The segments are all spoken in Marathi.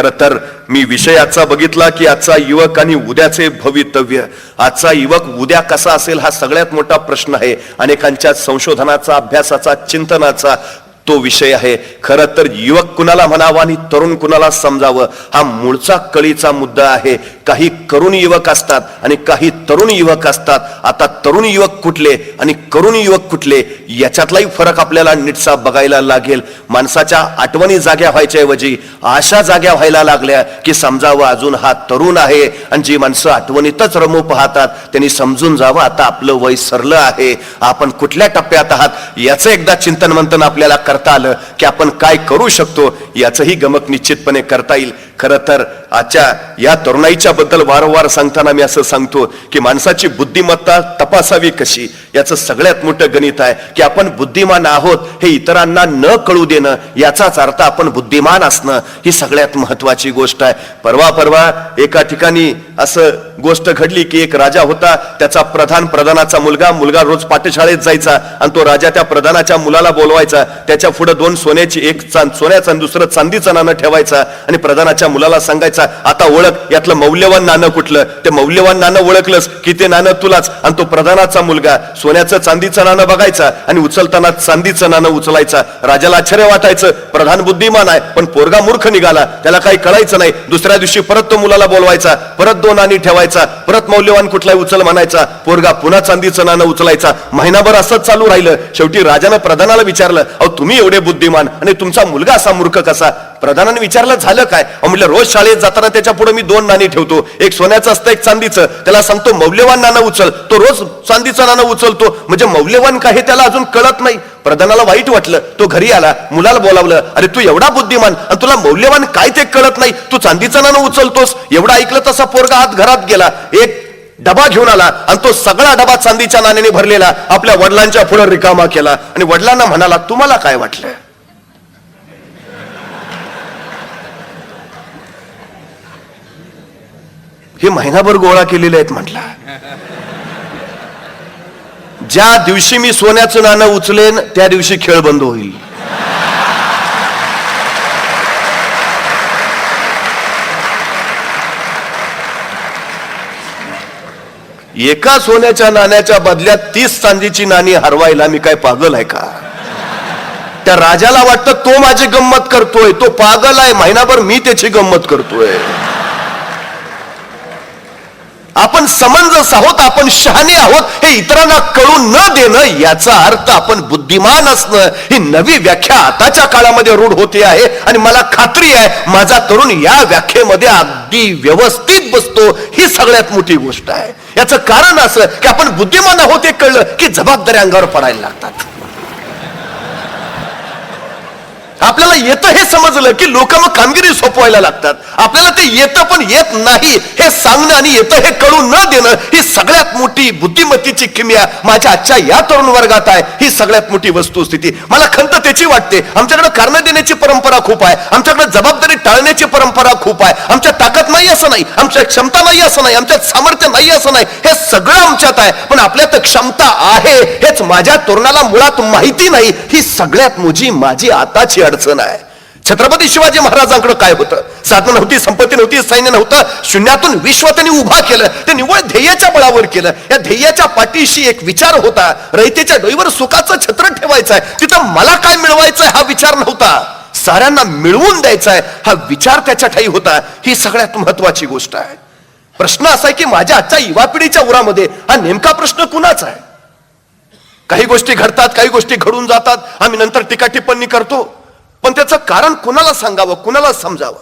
खरं तर मी विषय आजचा बघितला की आजचा युवक आणि उद्याचे भवितव्य, आजचा युवक उद्या कसा असेल हा सगळ्यात मोठा प्रश्न आहे. अनेकांच्या संशोधनाचा, अभ्यासाचा, चिंतनाचा तो विषय आहे. खरं तर युवक कुणाला म्हणावा आणि तरुण कुणाला समजावं हा मूळचा कळीचा मुद्दा आहे. काही करुण युवक असतात आणि काही तरुण युवक असतात. आता तरुण युवक कुठले आणि करुण युवक कुठले याच्यातलाही फरक आपल्याला नीटसा बघायला लागेल. माणसाच्या आठवणी जाग्या व्हायच्या ऐवजी आशा जाग्या व्हायला लागल्या की समजावं अजून हा तरुण आहे. आणि जी माणसं आठवणीतच रमू पाहतात त्यांनी समजून जावं आता आपलं वय सरलं आहे, आपण कुठल्या टप्प्यात आहात याचं एकदा चिंतन मंथन आपल्याला करता आलं की आपण काय करू शकतो याचंही गमक निश्चितपणे करता येईल. खरं तर आजच्या या तरुणाईच्या बद्दल वारंवार सांगताना मी असं सांगतो की माणसाची बुद्धिमत्ता तपासावी कशी याचं सगळ्यात मोठं गणित आहे की आपण बुद्धिमान आहोत हे इतरांना न कळू देणं याचाच अर्थ आपण बुद्धिमान असणं ही सगळ्यात महत्वाची गोष्ट आहे. परवा एका ठिकाणी असं गोष्ट घडली की एक राजा होता, त्याचा प्रधानाचा मुलगा रोज पाठशाळेत जायचा आणि तो राजा त्या प्रधानाच्या मुलाला बोलवायचा, त्याच्या पुढे 2 सोन्याची, एक सोन्याचं आणि दुसरं चांदीचं नाणं ठेवायचा आणि प्रधानाच्या मुलाला सांगायचा आता ओळख यातलं मौल्यवान नाणं कुठलं. ते मौल्यवान नाणं ओळखलंस की ते नाणं तुलाच. आणि तो प्रधानाचा मुलगा सोन्याचं चांदीचं नाणं बघायचा आणि उचलताना चांदीचं नाणं उचलायचा. राजाला आश्चर्य वाटायचं, प्रधान बुद्धिमान आहे पण पोरगा मूर्ख निघाला, त्याला काही कळायचं नाही. दुसऱ्या दिवशी परत तो मुलाला बोलवायचा, परत 2 नाणी ठेवायचा, परत मौल्यवान कुठलाही उचल म्हणायचा, पोरगा पुन्हा चांदीचं नाणं उचलायचा. महिनाभर असंच चालू राहिलं. शेवटी राजानं प्रधानाला विचारलं, अहो तुम्ही एवढे बुद्धिमान आणि तुमचा मुलगा असा मूर्ख कसा? प्रधानाने विचारलं झालं काय? म्हटलं रोज शाळेत जाताना त्याच्या पुढे मी 2 नाणी ठेवतो, एक सोन्याचं असतं एक चांदीचं. त्याला सांगतो मौल्यवान नाणं उचल, तो रोज चांदीचं नाणं उचलतो. म्हणजे मौल्यवान काय हे त्याला अजून कळत नाही. प्रधानाला वाईट वाटलं, तो घरी आला, मुलाला बोलावलं, अरे तू एवढा बुद्धिमान आणि तुला मौल्यवान काय ते कळत नाही, तू चांदीचं नाणं उचलतोस. एवढा ऐकलं तसा पोरगा आत घरात गेला, एक डबा घेऊन आला आणि तो सगळा डबा चांदीच्या नाण्याने भरलेला आपल्या वडिलांच्या पुढे रिकामा केला आणि वडिलांना म्हणाला तुम्हाला काय वाटलं? हे महिनाभर गोळा केलेले आहेत म्हटला. ज्या दिवशी मी सोन्याचं नाणं उचलेन त्या दिवशी खेळ बंद होईल. एका सोन्याच्या नाण्याच्या बदल्यात 30 चांदीची नाणी हरवायला मी काय पागल आहे का? त्या राजाला वाटतं तो माझी गंमत करतोय, तो पागल आहे. महिनाभर मी त्याची गंमत करतोय. आपण समंजस आहोत, आपण शहाणे आहोत हे इतरांना कळून न देणं याचा अर्थ आपण बुद्धिमान असणं. ही नवी व्याख्या आताच्या काळामध्ये रूढ होते आहे आणि मला खात्री आहे माझा तरुण या व्याख्येमध्ये अगदी व्यवस्थित बसतो. ही सगळ्यात मोठी गोष्ट आहे. याचं कारण असं की आपण बुद्धिमान आहोत हे कळलं की जबाबदाऱ्या अंगावर पडायला लागतात. आपल्याला येतं हे समजलं की लोक मग कामगिरी सोपवायला लागतात. आपल्याला ते येतं पण येत नाही हे सांगणं आणि येतं हे कळून न देणं ही सगळ्यात मोठी बुद्धिमत्तेची किमया माझ्या आजच्या या तरुण वर्गात आहे. ही सगळ्यात मोठी वस्तुस्थिती. मला खंत त्याची वाटते. आमच्याकडे कारण देण्याची परंपरा खूप आहे, आमच्याकडे जबाबदारी टाळण्याची परंपरा खूप आहे. आमच्या ताकद नाही असं नाही, आमच्या क्षमता नाही असं नाही, आमच्यात सामर्थ्य नाही असं नाही, हे सगळं आमच्यात आहे. पण आपल्यात क्षमता आहे हेच माझ्या तरुणाला मुळात माहिती नाही. ही सगळ्यात मोठी माझी आताची अडचण आहे. छत्रपती शिवाजी महाराजांकडे काय होतं? साधन नव्हती, संपत्ती नव्हती, सैन्य नव्हतं. शून्यातून विश्व त्यांनी उभा केलं. ते निव्वळ ध्येयाच्या बळावर केलं. या ध्येयाच्या पाठीशी एक विचार होता, रयतेच्या डोईवर सुखाचं छत्र ठेवायचं आहे. तिथं मला काय मिळवायचंय हा विचार नव्हता, साऱ्यांना मिळवून द्यायचा आहे हा विचार त्याच्या ठाई होता. ही सगळ्यात महत्वाची गोष्ट आहे. प्रश्न असा आहे की माझ्या आजच्या युवा पिढीच्या उरामध्ये हा नेमका प्रश्न कुणाचा आहे? काही गोष्टी घडतात, काही गोष्टी घडून जातात, आम्ही नंतर टीका टिप्पणी करतो, पण त्याचं कारण कुणाला सांगावं, कुणाला समजावं?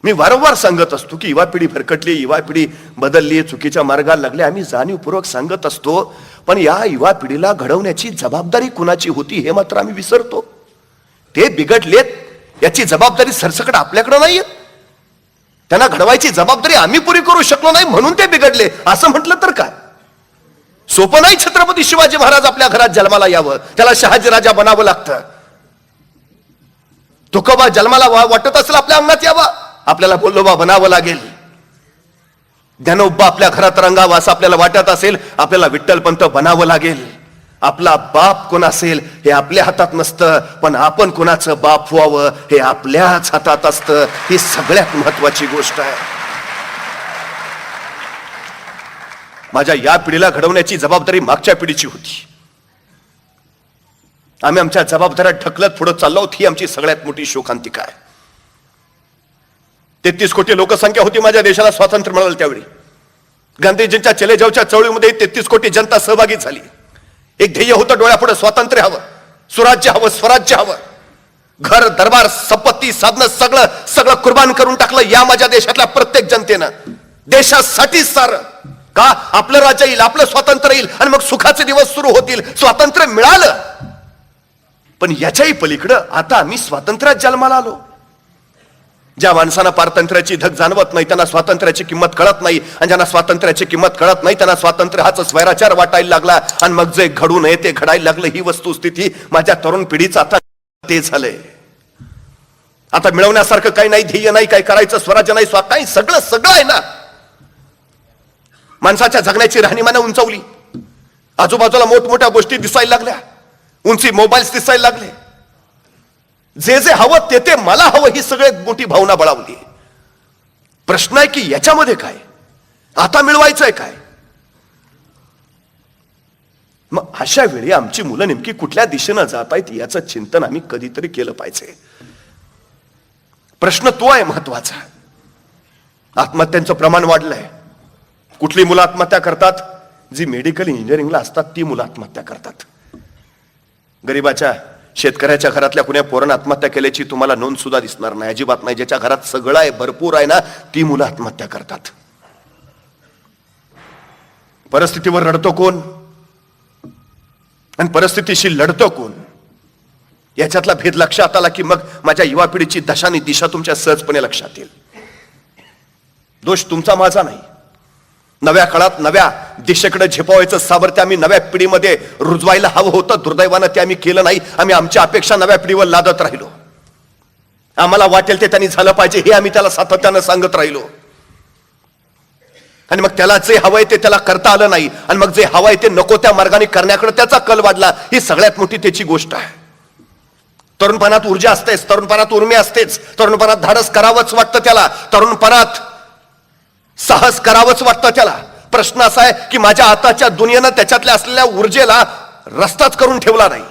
मी वारंवार सांगत असतो की युवा पिढी भरकटली, युवा पिढी बदलली, चुकीच्या मार्गाला लागली. आम्ही जाणीवपूर्वक सांगत असतो, पण या युवा पिढीला घडवण्याची जबाबदारी कुणाची होती हे मात्र आम्ही विसरतो. ते बिघडलेत याची जबाबदारी सरसकट आपल्याकडे नाहीये. त्यांना घडवायची जबाबदारी आम्ही पुरी करू शकलो नाही म्हणून ते बिघडले असं म्हटलं तर काय? सोपं नाही छत्रपती शिवाजी महाराज आपल्या घरात जन्माला यावं, त्याला शहाजी राजा बनावं लागतं. तुकोबा जन्माला वाटत असेल आपल्या अंगात यावा, आपल्याला बोल्लोबा बनावं लागेल. ज्ञानोबा आपल्या घरात रंगावा असं आपल्याला वाटत असेल, आपल्याला विठ्ठलपंत बनावं लागेल. आपला बाप कोण असेल हे आपल्या हातात नसतं, पण आपण कोणाचं बाप व्हावं हे आपल्याच हातात असतं. ही सगळ्यात महत्वाची गोष्ट आहे. माझ्या या पिढीला घडवण्याची जबाबदारी मागच्या पिढीची होती. आम्ही आमच्या जबाबदाऱ्या ढकलत पुढे चाललो आहोत. ही आमची सगळ्यात मोठी शोकांतिका आहे. 33 कोटी लोकसंख्या होती माझ्या देशाला स्वातंत्र्य मिळालं त्यावेळी. गांधीजींच्या चलेजावच्या चळवळीमध्ये 33 कोटी जनता सहभागी झाली. एक ध्येय होतं डोळ्यापुढे, स्वातंत्र्य हवं, सुराज्य हवं, स्वराज्य हवं. घर, दरबार, संपत्ती, साधनं सगळं सगळं कुर्बान करून टाकलं या माझ्या देशातल्या प्रत्येक जनतेनं. देशासाठी सारं का आपलं राज्य येईल, आपलं स्वातंत्र्य येईल आणि मग सुखाचे दिवस सुरू होतील. स्वातंत्र्य मिळालं, पण याच्याही पलीकडं आता आम्ही स्वातंत्र्यात जन्माला आलो. ज्या माणसांना पारतंत्र्याची धग जाणवत नाही, त्यांना स्वातंत्र्याची किंमत कळत नाही, आणि ज्यांना स्वातंत्र्याची किंमत कळत नाही त्यांना स्वातंत्र्य हाच स्वैराचार वाटायला लागला, आणि मग जे घडू नये ते घडायला लागलं. ही वस्तुस्थिती माझ्या तरुण पिढीचं आता ते झालंय. आता मिळवण्यासारखं काही नाही, ध्येय नाही, काही करायचं, स्वराज्य नाही, काही सगळं सगळं आहे ना. माणसाच्या जगण्याची राहणीमान उंचावली, आजूबाजूला मोठमोठ्या गोष्टी दिसायला लागल्या, उंची मोबाईल्स दिसायला लागले. जे जे हवं ते ते मला हवं ही सगळ्यात मोठी भावना बळावली. प्रश्न आहे की याच्यामध्ये काय आता मिळवायचंय काय. मग अशा वेळी आमची मुलं नेमकी कुठल्या दिशेनं जात आहेत याचं चिंतन आम्ही कधीतरी केलं पाहिजे. प्रश्न तो आहे महत्वाचा. आत्महत्यांचं प्रमाण वाढलंय. कुठली मुलं आत्महत्या करतात? जी मेडिकल इंजिनिअरिंगला असतात ती मुलं आत्महत्या करतात. गरीबाच्या शेतकऱ्याच्या घरातल्या कुण्या पोरानं आत्महत्या केल्याची तुम्हाला नोंद सुद्धा दिसणार नाही, अजिबात नाही. ज्याच्या घरात सगळं आहे, भरपूर आहे ना, ती मुलं आत्महत्या करतात. परिस्थितीवर रडतो कोण आणि परिस्थितीशी लढतो कोण याच्यातला भेद लक्षात आला की मग माझ्या युवा पिढीची दशा आणि दिशा तुमच्या सहजपणे लक्षात येईल. दोष तुमचा माझा नाही. नव्या काळात नव्या दिशेकडे झेपावायचं सामर्थ्य आम्ही नव्या पिढीमध्ये रुजवायला हवं होतं. दुर्दैवानं ते आम्ही केलं नाही. आम्ही आमच्या अपेक्षा नव्या पिढीवर लादत राहिलो. आम्हाला वाटेल ते त्यांनी झालं पाहिजे हे आम्ही त्याला सातत्यानं सांगत राहिलो, आणि मग त्याला जे हवंय ते त्याला करता आलं नाही, आणि मग जे हवंय ते नको त्या मार्गाने करण्याकडे त्याचा कल वाढला. ही सगळ्यात मोठी त्याची गोष्ट आहे. तरुणपणात ऊर्जा असतेच, तरुणपणात उर्मी असतेच, तरुणपणात धाडस करावंच वाटतं त्याला, तरुणपणात साहस करावंच वाटतं त्याला. प्रश्न असा आहे की माझ्या आताच्या दुनियेनं त्याच्यातल्या असलेल्या ऊर्जेला रस्ताच करून ठेवला नाही,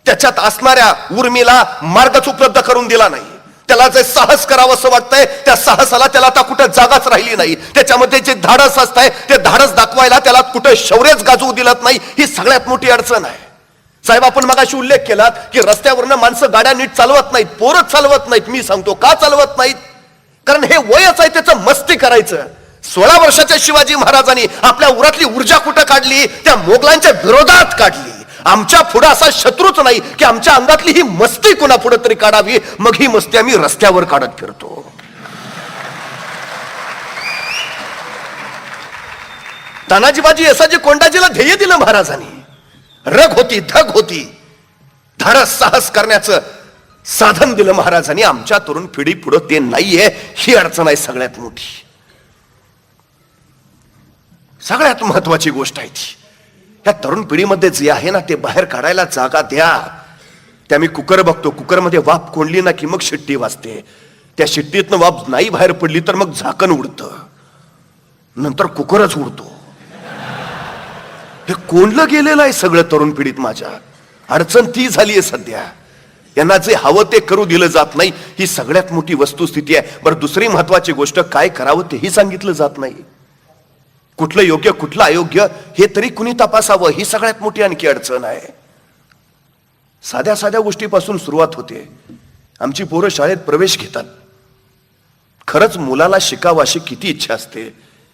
त्याच्यात असणाऱ्या उर्मीला मार्गच उपलब्ध करून दिला नाही. त्याला जे साहस करावं असं वाटतंय त्या साहसाला त्याला आता कुठे जागाच राहिली नाही. त्याच्यामध्ये जे धाडस असतंय ते धाडस दाखवायला त्याला कुठे शौर्यच गाजवू दिलत नाही. ही सगळ्यात मोठी अडचण आहे. साहेब, आपण मगाशी उल्लेख केला की रस्त्यावरनं माणसं गाड्या नीट चालवत नाहीत, पोरच चालवत नाहीत. मी सांगतो का चालवत नाहीत? कारण हे वयच आहे त्याचं मस्ती करायचं. 16 वर्षाच्या शिवाजी महाराजांनी आपल्या उरातली ऊर्जा कुठं काढली? त्या मोगलांच्या विरोधात काढली. आमच्या पुढे असा शत्रूच नाही की आमच्या अंगातली ही मस्ती कुणा पुढे तरी काढावी. मग ही मस्ती आम्ही रस्त्यावर काढत फिरतो. तानाजीबाजी येसाजी कोंडाजीला ध्येय दिलं महाराजांनी. रग होती, धग होती, धाडस साहस करण्याचं साधन दिलं महाराजांनी. आमच्या तरुण पिढी पुढे ते नाहीये. ही अडचण आहे सगळ्यात मोठी, सगळ्यात महत्वाची गोष्ट आहे ती. या तरुण पिढीमध्ये जे आहे ना ते बाहेर काढायला जागा द्या. त्या मी कुकर बघतो, कुकरमध्ये वाफ कोंडली ना की मग शिट्टी वाजते. त्या शिट्टीतनं वाफ नाही बाहेर पडली तर मग झाकण उडतं, नंतर कुकरच उडतो. हे कोंडलं गेलेलं आहे सगळं तरुण पिढीत. माझ्या अडचण ती झाली आहे सध्या. यांना जे हवं ते करू दिलं जात नाही. ही सगळ्यात मोठी वस्तुस्थिती आहे. बरं, दुसरी महत्वाची गोष्ट, काय करावं तेही सांगितलं जात नाही. कुठलं योग्य कुठलं अयोग्य हे तरी कुणी तपासावं, ही सगळ्यात मोठी आणखी अडचण आहे. साध्या साध्या गोष्टीपासून सुरुवात होते. आमची पोरं शाळेत प्रवेश घेतात. खरंच मुलाला शिकावं अशी किती इच्छा असते?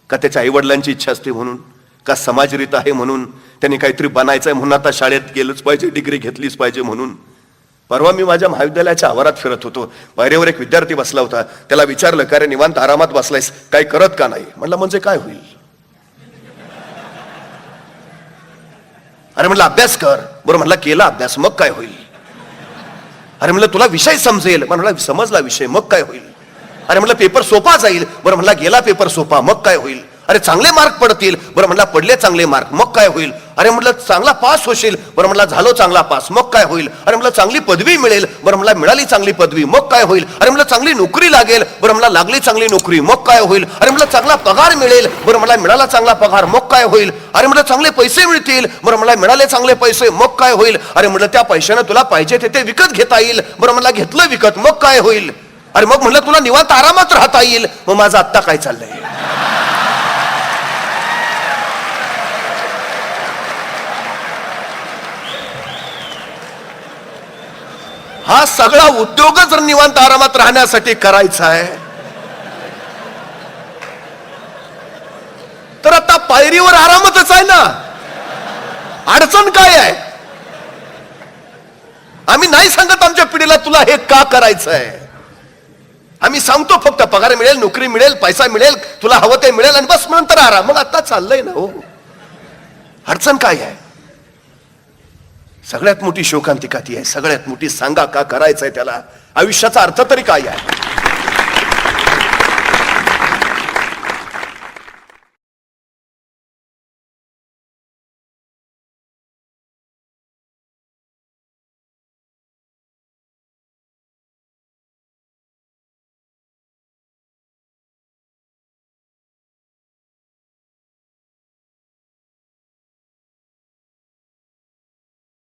का त्याच्या आईवडिलांची इच्छा असते म्हणून? का समाजरीत आहे म्हणून? त्यांनी काहीतरी बनायचंय म्हणून आता शाळेत गेलंच पाहिजे, डिग्री घेतलीच पाहिजे म्हणून? परवा मी माझ्या महाविद्यालयाच्या आवारात फिरत होतो. पायऱ्यावर एक विद्यार्थी बसला होता. त्याला विचारलं, का रे निवांत आरामात बसलायस, काय करत का नाही? म्हणलं म्हणजे काय होईल? अरे म्हणलं अभ्यास कर. बरं म्हणला केला अभ्यास, मग काय होईल? अरे म्हणलं तुला विषय समजेल. म्हणला समजला विषय, मग काय होईल? अरे म्हणलं पेपर सोपा जाईल. बरं म्हणला गेला पेपर सोपा, मग काय होईल? अरे चांगले मार्क पडतील. बरं म्हणला पडले चांगले मार्क, मग काय होईल? अरे म्हटलं चांगला पास होशील, बरं म्हटलं झालो चांगला पास, मग काय होईल? अरे म्हटलं चांगली पदवी मिळेल, बरं म्हटलं मिळाली चांगली पदवी, मग काय होईल? अरे म्हटलं चांगली नोकरी लागेल, बरं म्हटलं लागली चांगली नोकरी, मग काय होईल? अरे म्हटलं चांगला पगार मिळेल, बरं म्हटलं मिळाला चांगला पगार, मग काय होईल? अरे म्हटलं चांगले पैसे मिळतील, बरं म्हटलं मिळाले चांगले पैसे, मग काय होईल? अरे म्हटलं त्या पैशानं तुला पाहिजे ते विकत घेता येईल, बरं म्हटलं घेतलं विकत, मग काय होईल? अरे मग म्हटलं तुला निवांत आरामात राहता येईल. मग माझं आत्ता काय चाललंय? हा सगळा उद्योगच जर निवांत आरामात राहण्यासाठी करायचा आहे तर आता पायरीवर आरामातच आहे ना. अडचण काय आहे? आम्ही नाही सांगत आमच्या पिढीला तुला हे का करायचं आहे. आम्ही सांगतो फक्त पगार मिळेल, नोकरी मिळेल, पैसा मिळेल, तुला हवं ते मिळेल आणि बस नंतर आराम. मग आता चाललंय ना हो. अडचण काय आहे? सगळ्यात मोठी शोकांतिका ती आहे. सगळ्यात मोठी सांगा का करायचंय त्याला. आयुष्याचा अर्थ तरी काय आहे?